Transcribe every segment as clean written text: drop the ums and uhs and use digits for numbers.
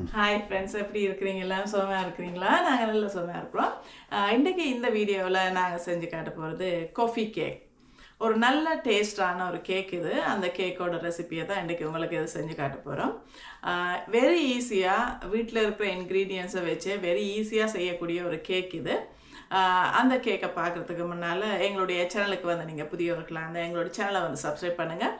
Hi friends, எப்படி இருக்கிறீங்க? எல்லாம் சுகமாக இருக்கிறீங்களா? நாங்கள் நல்ல சுகமாக இருக்கிறோம். இன்றைக்கி இந்த வீடியோவில் நாங்கள் செஞ்சு காட்ட போகிறது காஃபி கேக். ஒரு நல்ல டேஸ்டான ஒரு கேக் இது. அந்த கேக்கோட ரெசிபியை தான் இன்றைக்கி உங்களுக்கு இது செஞ்சு காட்ட போகிறோம். வெரி ஈஸியாக வீட்டில் இருக்கிற இன்க்ரீடியன்ஸை வச்சு வெரி ஈஸியாக செய்யக்கூடிய ஒரு கேக் இது. அந்த கேக்கை பார்க்குறதுக்கு முன்னால் எங்களுடைய சேனலுக்கு வந்து நீங்கள் புதியவர்களாக இருந்தால் எங்களோட சேனலை வந்து சப்ஸ்கிரைப் பண்ணுங்கள்.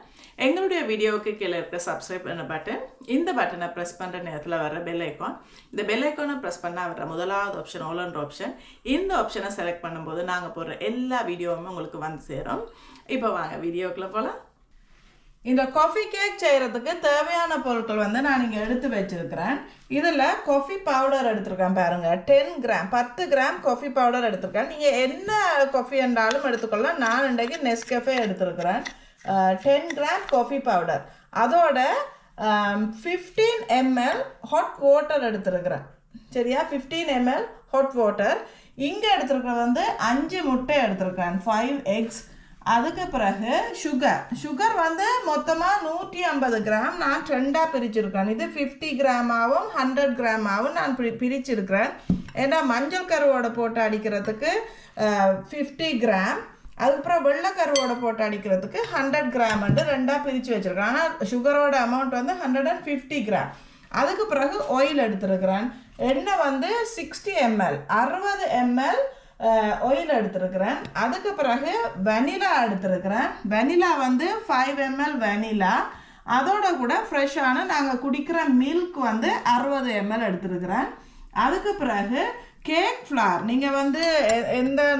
எங்களுடைய வீடியோவுக்கு கீழே இருக்க சப்ஸ்கிரைப் பண்ண பட்டன், இந்த பட்டனை ப்ரெஸ் பண்ணுற நேரத்தில் வர பெல் ஐக்கான், இந்த பெல் ஐக்கானை ப்ரெஸ் பண்ணால் வர முதலாவது ஆப்ஷன் ஆல்ன்ற ஆப்ஷன். இந்த ஆப்ஷனை செலக்ட் பண்ணும்போது நாங்கள் போடுற எல்லா வீடியோவுமே உங்களுக்கு வந்து சேரும். இப்போ வாங்க வீடியோக்குள்ளே போகலாம். இந்த காஃபி கேக் செய்கிறதுக்கு தேவையான பொருட்கள் வந்து நான் இங்கே எடுத்து வச்சுருக்கிறேன். இதில் காஃபி பவுடர் எடுத்துருக்கேன் பாருங்கள், 10 கிராம் காஃபி பவுடர் எடுத்துருக்கேன். நீங்கள் என்ன காஃபி என்றாலும் எடுத்துக்கொள்ளலாம். நான் இன்றைக்கு நெஸ்கஃபே எடுத்துருக்கிறேன். 10 கிராம் காஃபி பவுடர், அதோட 15 ml ஹாட் வாட்டர் எடுத்துருக்கிறேன். சரியா, 15 ml ஹாட் வாட்டர். இங்கே எடுத்துருக்கிறது வந்து 5 முட்டை எடுத்துருக்கிறேன், 5 eggs. அதுக்கு பிறகு சுகர் வந்து மொத்தமாக 150 கிராம் நான் 2ஆக பிரிச்சிருக்கேன். இது 50 கிராமாவும் 100 கிராமாவும் நான் பிரிச்சிருக்கிறேன். ஏன்னா மஞ்சள் கருவோட போட்டு அடிக்கிறதுக்கு 50 கிராம், அதுக்கப்புறம் வெள்ளைக்கருவோட போட்டு அடிக்கிறதுக்கு 100 கிராம் வந்து 2ஆக பிரித்து வச்சுருக்கேன். ஆனால் சுகரோட அமௌண்ட் வந்து 150 கிராம். அதுக்கு பிறகு ஆயில் எடுத்துருக்கிறேன். எண்ணெய் வந்து 60 ml 60 ml ஆயில் எடுத்துருக்கிறேன். அதுக்கு பிறகு வெனிலா எடுத்துருக்கிறேன். வெனிலா வந்து 5 ml வெனிலா, அதோட கூட ஃப்ரெஷ்ஷான நாங்கள் குடிக்கிற மில்க் வந்து 60 ml எடுத்துருக்கிறேன். அதுக்கு பிறகு கேக் ஃப்ளவர், நீங்கள் வந்து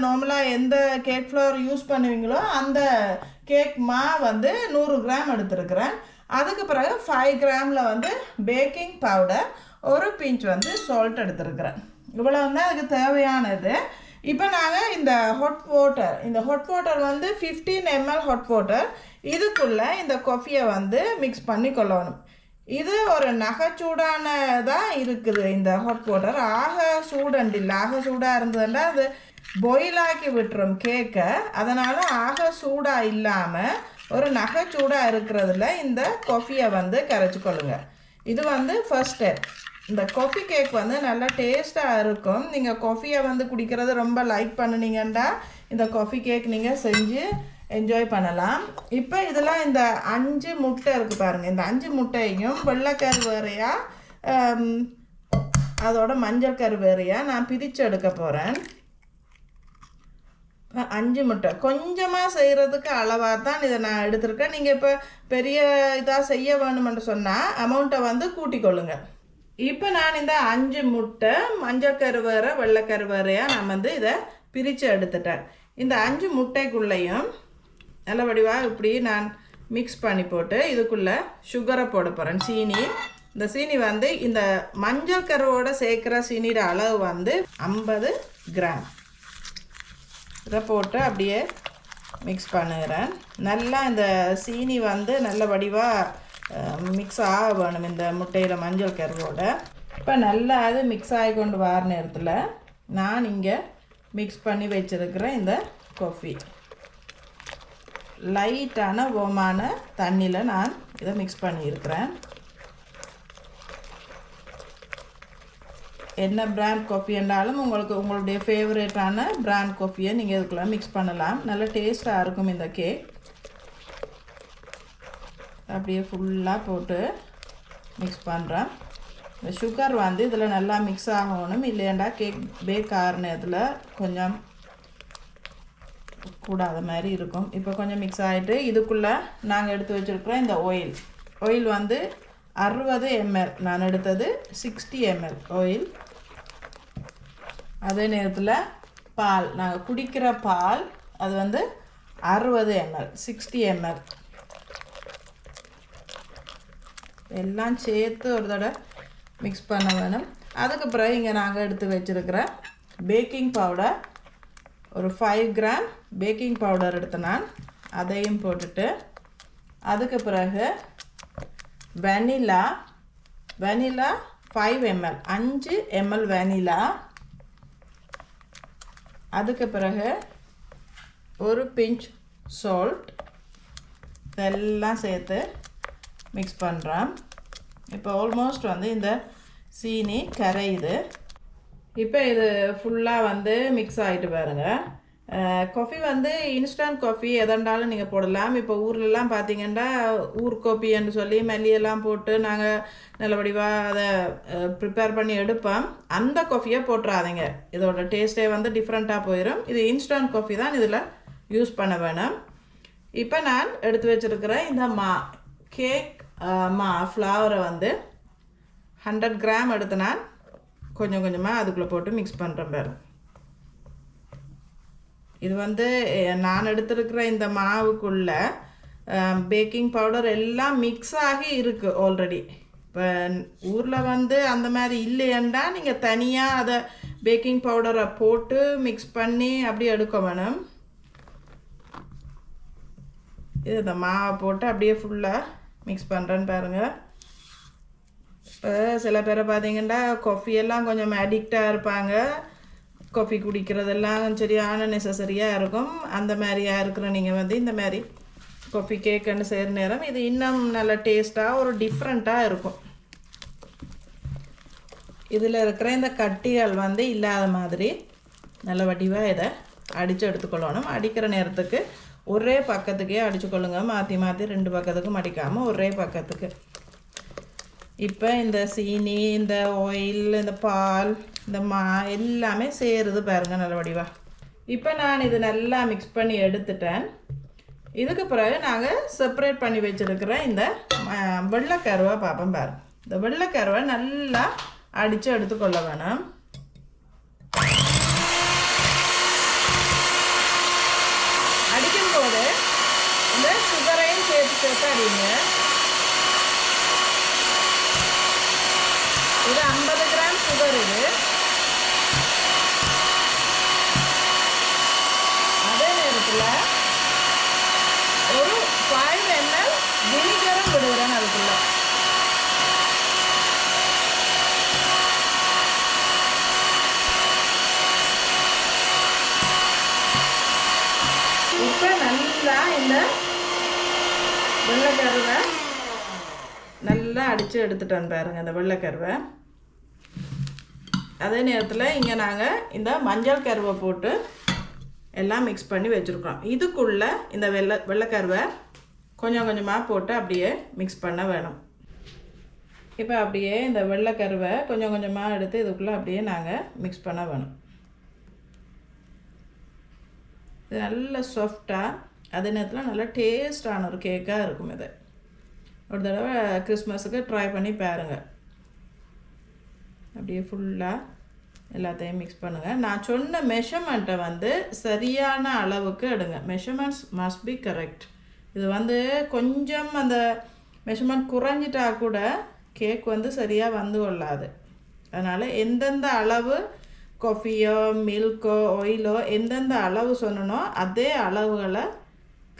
நார்மலாக எந்த கேக் ஃப்ளவர் யூஸ் பண்ணுவீங்களோ அந்த கேக் வந்து 100 கிராம் எடுத்துருக்கிறேன். அதுக்கு பிறகு 5 கிராமில் வந்து பேக்கிங் பவுடர், ஒரு பிஞ்ச் வந்து சால்ட் எடுத்துருக்கிறேன். இவ்வளோ வந்து அதுக்கு தேவையானது. இப்போ நாங்கள் இந்த ஹாட் வாட்டர் வந்து 15 ml ஹாட் வாட்டர், இதுக்குள்ளே இந்த காஃபியை வந்து மிக்ஸ் பண்ணி கொள்ளணும். இது ஒரு நகைச்சூடானதாக இருக்குது. இந்த ஹாட் வாட்டர் ஆக சூடண்டில்லை. ஆக சூடாக இருந்ததுன்னா அது பாயிலாக்கி விட்டுரும் கேக்கை. அதனால் ஆக சூடாக இல்லாமல் ஒரு நகைச்சூடாக இருக்கிறதுல இந்த காஃபியை வந்து கரைச்சி கொள்ளுங்க. இது வந்து ஃபர்ஸ்ட் ஸ்டெப். இந்த காஃபி கேக் வந்து நல்லா டேஸ்ட்டாக இருக்கும். நீங்கள் காஃபியை வந்து குடிக்கிறது ரொம்ப லைக் பண்ணினீங்கன்னா இந்த காஃபி கேக் நீங்கள் செஞ்சு என்ஜாய் பண்ணலாம். இப்போ இதெல்லாம் இந்த 5 முட்டை இருக்குது பாருங்கள். இந்த 5 முட்டையும் வெள்ளைக்கரு வேறையா அதோட மஞ்சள் கரு வேறையா நான் பிரித்து எடுக்க போகிறேன். 5 முட்டை கொஞ்சமாக செய்கிறதுக்கு அளவாக தான் இதை நான் எடுத்திருக்கேன். நீங்கள் இப்போ பெரிய இதாக செய்ய வேணுமென்று சொன்னால் அமௌண்ட்டை வந்து கூட்டிக்கொள்ளுங்க. இப்போ நான் இந்த 5 முட்டை மஞ்சள் கரு வேற வெள்ளைக்கரு வேறையாக நான் வந்து இதை பிரித்து எடுத்துட்டேன். இந்த 5 முட்டைக்குள்ளேயும் நல்ல வடிவாக இப்படி நான் மிக்ஸ் பண்ணி போட்டு இதுக்குள்ளே சுகரை போட போகிறேன், சீனி. இந்த சீனி வந்து இந்த மஞ்சள் கருவோட சேர்க்குற சீனியோட அளவு வந்து 50 கிராம். இதை போட்டு அப்படியே மிக்ஸ் பண்ணுகிறேன். நல்லா இந்த சீனி வந்து நல்ல வடிவாக மிக்ஸ் ஆக வேணும் இந்த முட்டையில் மஞ்சள் கருவோட. இப்போ நல்லா அது மிக்ஸ் ஆகி கொண்டு வர நேரத்தில் நான் இங்கே மிக்ஸ் பண்ணி வச்சுருக்கிறேன் இந்த காஃபி. லைட்டான ஓமான தண்ணியில் நான் இதை மிக்ஸ் பண்ணியிருக்கிறேன். என்ன பிராண்ட் காஃபி என்றாலும் உங்களுடைய ஃபேவரேட்டான பிராண்ட் காஃபியை நீங்கள் இதுக்குள்ளே மிக்ஸ் பண்ணலாம். நல்ல டேஸ்ட்டாக இருக்கும் இந்த கேக். அப்படியே ஃபுல்லாக போட்டு மிக்ஸ் பண்ணுறேன். இந்த சுகர் வந்து இதில் நல்லா மிக்ஸ் ஆகணும், இல்லையாண்டா கேக் பேக் ஆகிற நேரத்தில் கொஞ்சம் கூடாத மாதிரி இருக்கும். இப்போ கொஞ்சம் மிக்ஸ் ஆகிட்டு இதுக்குள்ளே நாங்கள் எடுத்து வச்சுருக்கிறோம் இந்த ஆயில் வந்து 60 ml, நான் எடுத்தது 60 ml ஆயில். அதே நேரத்தில் பால், நாங்கள் குடிக்கிற பால் அது வந்து 60 ml 60 ml எல்லாம் சேர்த்து ஒரு தடவை மிக்ஸ் பண்ண வேணும். அதுக்கு பிறகு இங்கே நாங்கள் எடுத்து வச்சுருக்கிற பேக்கிங் பவுடர், ஒரு 5 கிராம் பேக்கிங் பவுடர் எடுத்து நான் அதையும் போட்டுட்டு, அதுக்கு பிறகு வெனிலா 5 ml 5 ml வெனிலா. அதுக்கு பிறகு ஒரு பிஞ்ச் சால்ட், இதெல்லாம் சேர்த்து மிக்ஸ் பண்ணுறேன். இப்போ ஆல்மோஸ்ட் வந்து இந்த சீனி கரையுது. இப்போ இது ஃபுல்லாக வந்து மிக்ஸ் ஆகிட்டு பாருங்கள். காஃபி வந்து இன்ஸ்டன்ட் காஃபி எதண்டாலும் நீங்கள் போடலாம். இப்போ ஊர்லெலாம் பார்த்தீங்கன்னா ஊர் காஃபின்னு சொல்லி மல்லியெல்லாம் போட்டு நாங்கள் நல்ல வடிவாக அதை ப்ரிப்பேர் பண்ணி எடுப்போம். அந்த காஃபியை போட்டுறாதீங்க. இதோட டேஸ்ட்டே வந்து டிஃப்ரெண்ட்டாக போயிடும். இது இன்ஸ்டன்ட் காஃபி தான் இதில் யூஸ் பண்ண வேணும். இப்போ நான் எடுத்து வச்சுருக்கிற இந்த கேக் ஃப்ளவரை வந்து 100 கிராம் எடுத்து நான் கொஞ்சம் கொஞ்சமாக அதுக்குள்ளே போட்டு மிக்ஸ் பண்ணுறேன் பாருங்க. இது வந்து நான் எடுத்துருக்கிற இந்த மாவுக்குள்ள பேக்கிங் பவுடர் எல்லாம் மிக்ஸ் ஆகி இருக்குது ஆல்ரெடி. இப்போ ஊரில் வந்து அந்த மாதிரி இல்லையண்டா நீங்கள் தனியாக அதை பேக்கிங் பவுடரை போட்டு மிக்ஸ் பண்ணி அப்படி எடுக்க வேணும். இது இந்த மாவை போட்டு அப்படியே ஃபுல்லாக மிக்ஸ் பண்ணுறேன்னு பாருங்கள். இப்போ சில பேரை பார்த்தீங்கன்னா காஃபியெல்லாம் கொஞ்சம் அடிக்டாக இருப்பாங்க. காஃபி குடிக்கிறதெல்லாம் சரியான நெசசரியாக இருக்கும். அந்த மாதிரியாக இருக்கிற நீங்கள் வந்து இந்த மாதிரி காஃபி கேக்குன்னு செய்கிற நேரம் இது இன்னும் நல்ல டேஸ்ட்டாக ஒரு டிஃப்ரெண்ட்டாக இருக்கும். இதில் இருக்கிற இந்த கட்டிகள் வந்து இல்லாத மாதிரி நல்ல வடிவாக இதை அடித்து எடுத்துக்கொள்ளணும். அடிக்கிற நேரத்துக்கு ஒரே பக்கத்துக்கே அடிச்சுக்கொள்ளுங்க. மாற்றி மாற்றி 2 பக்கத்துக்கும் அடிக்காமல் ஒரே பக்கத்துக்கு. இப்போ இந்த சீனி, இந்த ஆயில், இந்த பால், இந்த எல்லாமே சேருது பாருங்கள் நல்ல வடிவா. இப்போ நான் இது நல்லா மிக்ஸ் பண்ணி எடுத்துட்டேன். இதுக்கு பிறகு நாங்கள் செப்பரேட் பண்ணி வச்சுருக்கிற இந்த வெள்ளைக்கருவை பார்ப்போம் பாருங்கள். இந்த வெள்ளைக்கருவை நல்லா அடித்து எடுத்துக்கொள்ள வேணும். அடிக்கும்போது இந்த சுகரையும் சேர்த்து அடிங்க. இது 50 கிராம் சுகர். இது அதே நேரத்தில் ஒரு 5 ml வினிகரும் விடுகிறேன் அதுக்குள்ள. இப்போ நல்லா இந்த வெள்ளைக்கருவை நல்லா அடித்து எடுத்துட்டேன் பாருங்கள் இந்த வெள்ளைக்கருவை. அதே நேரத்தில் இங்கே நாங்கள் இந்த மஞ்சள் கருவை போட்டு எல்லாம் மிக்ஸ் பண்ணி வச்சுருக்கோம். இதுக்குள்ளே இந்த வெள்ளைக்கருவை கொஞ்சம் கொஞ்சமாக போட்டு அப்படியே மிக்ஸ் பண்ண வேணும். இப்போ அப்படியே இந்த வெள்ளைக்கருவை கொஞ்சம் கொஞ்சமாக எடுத்து இதுக்குள்ளே அப்படியே நாங்கள் மிக்ஸ் பண்ண வேணும். இது நல்ல சாஃப்டாக அதே நேரத்தில் நல்ல டேஸ்டான ஒரு கேக்காக இருக்கும். இது ஒரு தடவை கிறிஸ்மஸுக்கு ட்ரை பண்ணி பாருங்கள். அப்படியே ஃபுல்லாக எல்லாத்தையும் மிக்ஸ் பண்ணுங்கள். நான் சொன்ன மெஷர்மெண்ட்டை வந்து சரியான அளவுக்கு எடுங்க. Measurements must be correct. இது வந்து கொஞ்சம் அந்த மெஷர்மெண்ட் குறைஞ்சிட்டா கூட கேக் வந்து சரியாக வந்து கொள்ளாது. அதனால் எந்தெந்த அளவு காஃபியோ மில்க்கோ ஆயிலோ எந்தெந்த அளவு சொன்னனோ அதே அளவுகளை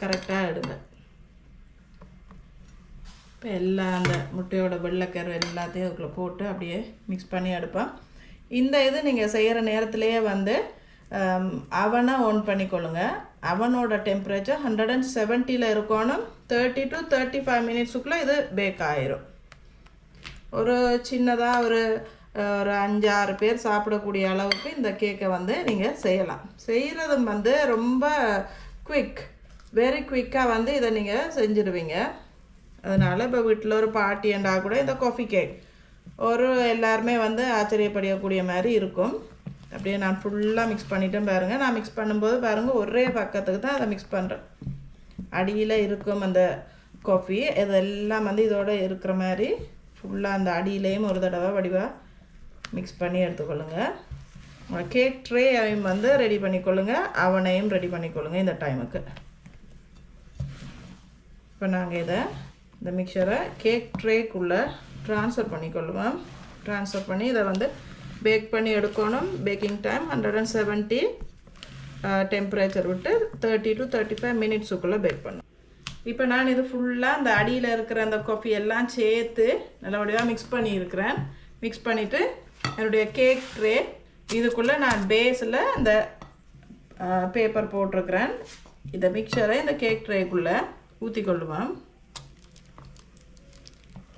கரெக்டாக எடுங்க. இப்போ எல்லாம் அந்த முட்டையோட வெள்ளைக்கரு எல்லாத்தையும் அதுக்குள்ளே போட்டு அப்படியே மிக்ஸ் பண்ணி எடுப்போம். இந்த இது நீங்கள் செய்கிற நேரத்துலேயே வந்து அவனை ஆன் பண்ணிக்கொள்ளுங்க. அவனோட டெம்பரேச்சர் 170 இருக்கணும். 30 to 35 மினிட்ஸுக்குள்ளே இது பேக் ஆயிரும். ஒரு சின்னதாக ஒரு 5-6 பேர் சாப்பிடக்கூடிய அளவுக்கு இந்த கேக்கை வந்து நீங்கள் செய்யலாம். செய்கிறது வந்து ரொம்ப வெரி குயிக்காக வந்து இதை நீங்கள் செஞ்சுடுவீங்க. அதனால் இப்போ வீட்டில் ஒரு பார்ட்டியண்டா கூட இந்த காஃபி கேக் ஒரு எல்லாருமே வந்து ஆச்சரியப்படக்கூடிய மாதிரி இருக்கும். அப்படியே நான் ஃபுல்லாக மிக்ஸ் பண்ணிட்டேன் பாருங்கள். நான் மிக்ஸ் பண்ணும்போது பாருங்கள் ஒரே பக்கத்துக்கு தான் அதை மிக்ஸ் பண்ணுறேன். அடியில் இருக்கும் அந்த காஃபி இதெல்லாம் வந்து இதோடு இருக்கிற மாதிரி ஃபுல்லாக அந்த அடியிலையும் ஒரு தடவை வடிவாக மிக்ஸ் பண்ணி எடுத்துக்கொள்ளுங்க. கேக் ட்ரேயையும் வந்து ரெடி பண்ணிக்கொள்ளுங்க. அவனையும் ரெடி பண்ணிக்கொள்ளுங்க இந்த டைமுக்கு. இப்போ நாங்கள் இந்த மிக்சரை கேக் ட்ரேக்குள்ளே ட்ரான்ஸ்ஃபர் பண்ணிக்கொள்ளுவோம். ட்ரான்ஸ்ஃபர் பண்ணி இதை வந்து பேக் பண்ணி எடுக்கணும். பேக்கிங் டைம் 170 டெம்பரேச்சர் விட்டு 30 to 35 மினிட்ஸுக்குள்ளே பேக் பண்ணணும். இப்போ நான் இது ஃபுல்லாக அந்த அடியில் இருக்கிற அந்த காஃபி எல்லாம் சேர்த்து நல்லபடியாக மிக்ஸ் பண்ணியிருக்கிறேன். மிக்ஸ் பண்ணிவிட்டு என்னுடைய கேக் ட்ரே இதுக்குள்ளே நான் பேஸில் அந்த பேப்பர் போட்டிருக்கிறேன். இந்த மிக்சரை இந்த கேக் ட்ரேக்குள்ளே ஊற்றி கொள்ளுவோம்.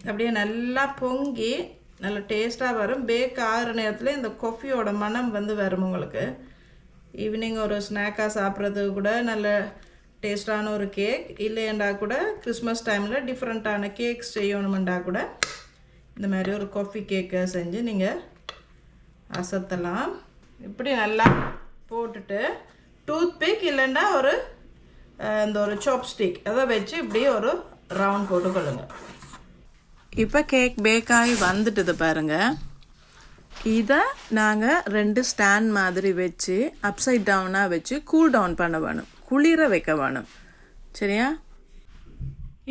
அப்படியே நல்லா பொங்கி நல்ல டேஸ்ட்டாக வரும். பேக் ஆகிற நேரத்தில் இந்த காஃபியோட மனம் வந்து வரும் உங்களுக்கு. ஈவினிங் ஒரு ஸ்நாக்காக சாப்பிட்றது கூட நல்ல டேஸ்டான ஒரு கேக். இல்லையண்டா கூட கிறிஸ்மஸ் டைமில் டிஃப்ரெண்ட்டான கேக்ஸ் செய்யணுமெண்டா கூட இந்த மாதிரி ஒரு காஃபி கேக்கை செஞ்சு நீங்கள் அசத்தலாம். இப்படி நல்லா போட்டுட்டு டூத் பிக் இல்லைன்னா இந்த ஒரு சாப்ஸ்டிக் அதை வச்சு இப்படி ஒரு ரவுண்ட் போட்டுக்கொள்ளுங்க. இப்போ கேக் பேக் ஆகி வந்துட்டுது பாருங்கள். இதை நாங்கள் 2 ஸ்டாண்ட் மாதிரி வச்சு அப்சைட் டவுனாக வச்சு கூல் டவுன் பண்ண வேணும், குளிர வைக்க வேணும். சரியா?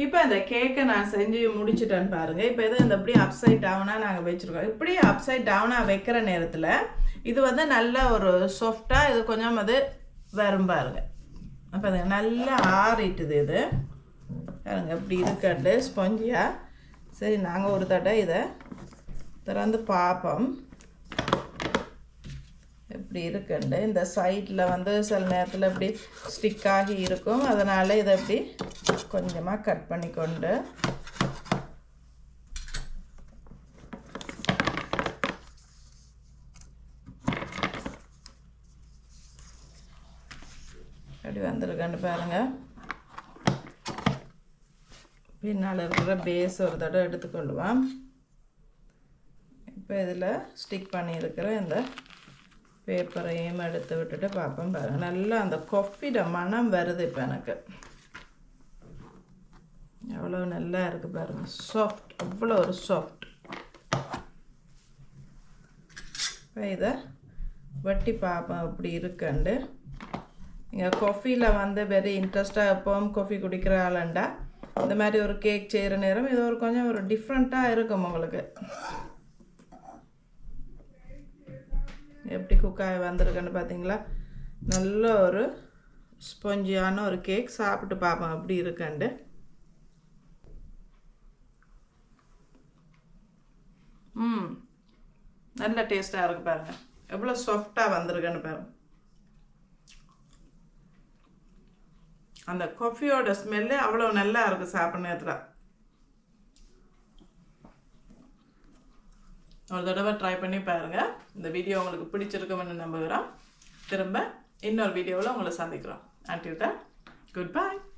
இப்போ இந்த கேக்கை நான் செஞ்சு முடிச்சுட்டேன்னு பாருங்கள். இப்போ இதை இந்த இப்படி அப்சைட் டவுனாக நாங்கள் வச்சுருக்கோம். இப்படி அப்சைட் டவுனாக வைக்கிற நேரத்தில் இது வந்து நல்ல ஒரு சாஃப்டாக இது கொஞ்சம் அது வரும் பாருங்கள். அப்போ அது நல்லா ஆறிட்டுது. இது பாருங்க இப்படி இருக்காண்டு ஸ்பாஞ்சியாக. சரி, நாங்கள் ஒரு தடவை இதை திறந்து பார்ப்போம் எப்படி இருக்குண்டு. இந்த சைடில் வந்து சில நேரத்தில் இப்படி ஸ்டிக் ஆகி இருக்கும். அதனால் இதை இப்படி கொஞ்சமாக கட் பண்ணிக்கொண்டு அப்படி வந்திருக்கேன்னு பாருங்கள். பின்னால் இருக்கிற பேஸ் ஒரு தடவை எடுத்துக்கொள்ளுவோம். இப்போ இதில் ஸ்டிக் பண்ணியிருக்கிற இந்த பேப்பரையும் எடுத்து விட்டுட்டு பார்ப்போம் பாருங்கள். நல்லா அந்த காஃபியோட மனம் வருது. இப்போ எனக்கு எவ்வளோ நல்லா இருக்குது பாருங்கள். சாஃப்ட், அவ்வளோ ஒரு சாஃப்ட். இப்போ இதை வட்டி பார்ப்போம் அப்படி இருக்குண்டு. நீங்கள் காஃபியில் வந்து வெரி இன்ட்ரெஸ்டாக எப்போவும் காஃபி குடிக்கிற ஆளுண்டா இந்த மாதிரி ஒரு கேக் செய்கிற நேரம் இது ஒரு கொஞ்சம் ஒரு டிஃப்ரெண்ட்டாக இருக்கும் உங்களுக்கு. எப்படி குக்காய் வந்திருக்குன்னு பார்த்தீங்களா? நல்ல ஒரு ஸ்பாஞ்சியான ஒரு கேக். சாப்பிட்டு பார்ப்போம் அப்படி இருக்குண்டு. நல்ல டேஸ்ட்டாக இருக்குது பாருங்கள். எவ்வளோ சாஃப்டாக வந்திருக்குன்னு பாருங்கள். அந்த காஃபியோட ஸ்மெல்லு அவ்வளோ நல்லா இருக்குது சாப்பிட்ற நேரத்தில். ஒரு தடவை ட்ரை பண்ணி பாருங்கள். இந்த வீடியோ உங்களுக்கு பிடிச்சிருக்கும்னு நம்புகிறோம். திரும்ப இன்னொரு வீடியோவில் உங்களை சந்திக்கிறோம். Until then, goodbye.